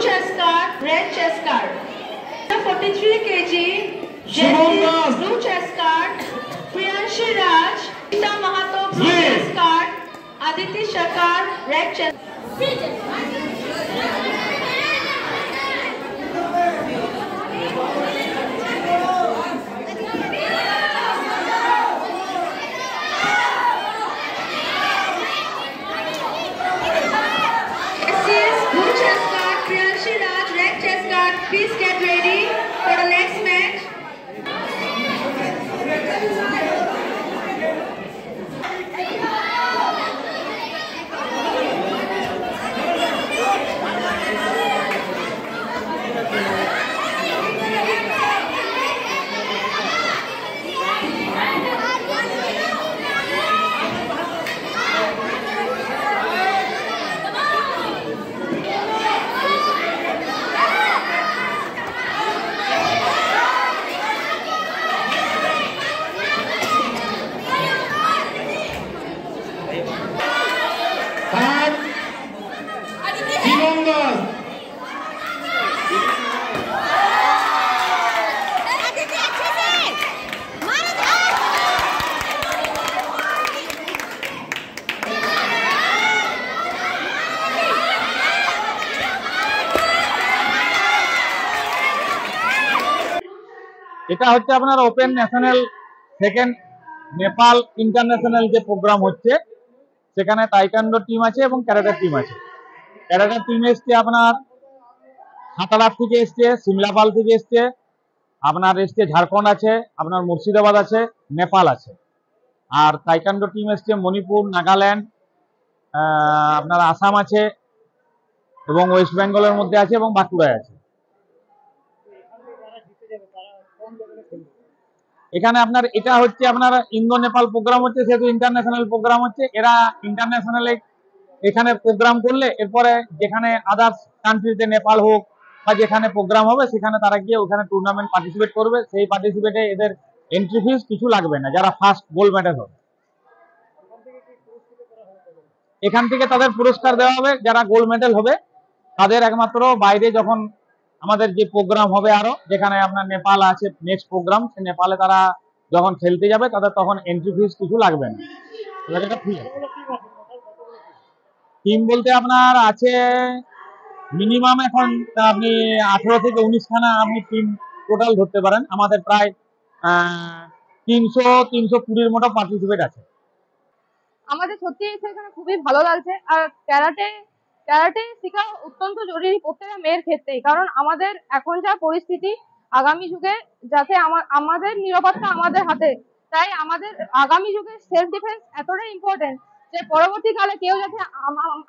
chest guard, red chest guard. 43 kg, Jesse, blue chest guard. Priyanshi Raj, Rita Mahato, blue chest guard. Aditi Shakar, red chest. Please get ready for the next match. এটা হচ্ছে আপনার open national second Nepal international যে programme হচ্ছে সেখানে তাইকান্ডো team আছে এবং karate team আছে। Karate team এসছে আপনার হাতাড়ার থেকে এসছে, সিমলাপাল থেকে এসছে, আপনার এসছে ঝাড়খণ্ড আছে, আপনার মুর্শিদাবাদ আছে, নেপাল আছে। আর তাইকান্ডো টিম এসছে মণিপুর, নাগাল্যান্ড, আপনার আসাম আছে এবং ওয়েস্ট বেঙ্গলের মধ্যে আছে এবং বাঁকুড়ায় আছে। এখানে আপনার এটা হচ্ছে আপনার ইন্দো নেপাল প্রোগ্রাম হচ্ছে, সেহেতু ইন্টারন্যাশনাল প্রোগ্রাম হচ্ছে। এরা ইন্টারন্যাশনালে এখানে প্রোগ্রাম করলে এরপরে যেখানে আদার্স কান্ট্রিতে নেপাল হোক বা যেখানে প্রোগ্রাম হবে সেখানে তারা গিয়ে ওখানে টুর্নামেন্ট পার্টিসিপেট করবে। সেই পার্টিসিপেটে এদের এন্ট্রি ফিস কিছু লাগবে না, যারা ফার্স্ট গোল্ড মেডেল হবে। এখান থেকে তাদের পুরস্কার দেওয়া হবে, যারা গোল্ড মেডেল হবে তাদের একমাত্র বাইরে যখন আমাদের যে প্রোগ্রাম হবে আরো যেখানে আপনার নেপাল আছে নেক্সট প্রোগ্রাম, সে নেপালে তারা যখন খেলতে যাবে তাদের তখন এন্ট্রি ফিস কিছু লাগবে না, এটা ফ্রি আছে। টিম বলতে আপনার আছে মিনিমাম এখন আপনি 18 থেকে 19 খানা আপনি টিম টোটাল ধরতে পারেন। আমাদের প্রায় 300-320 মতো পার্টিসিপেট আছে। আমাদের সত্যি সেখানে খুবই ভালো লাগছে। আর ক্যারাটে শেখা অত্যন্ত জরুরি প্রত্যেকটা মেয়ের ক্ষেত্রেই, কারণ আমাদের এখন যা পরিস্থিতি, আগামী যুগে যাতে আমাদের নিরাপত্তা আমাদের হাতে, তাই আমাদের আগামী যুগে সেলফ ডিফেন্স এতটাই ইম্পর্টেন্ট যে পরবর্তীকালে কেউ যাতে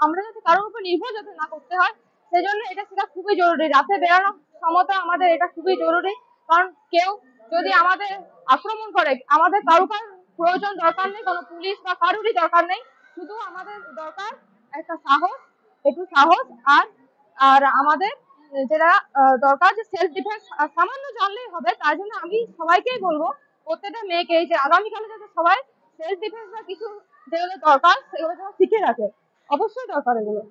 আমরা যাতে কারোর উপর নির্ভর যাতে না করতে হয়, সেজন্য এটা শেখা খুবই জরুরি। রাতে বেরানোর ক্ষমতা আমাদের এটা খুবই জরুরি, কারণ কেউ যদি আমাদের আক্রমণ করে আমাদের কারো প্রয়োজন দরকার নেই, কোনো পুলিশ বা কারোরই দরকার নেই, শুধু আমাদের দরকার একটা সাহস, একটু সাহস। আর আমাদের যেটা দরকার যে সেলফ ডিফেন্স সামান্য জানলেই হবে। তার জন্য আমি সবাইকেই বলবো, প্রত্যেকটা মেয়েকে, যে আগামীকালে যাতে সবাই সেলফ ডিফেন্স বা কিছু যেগুলো দরকার সেগুলো যেন শিখে রাখে, অবশ্যই দরকার এগুলো।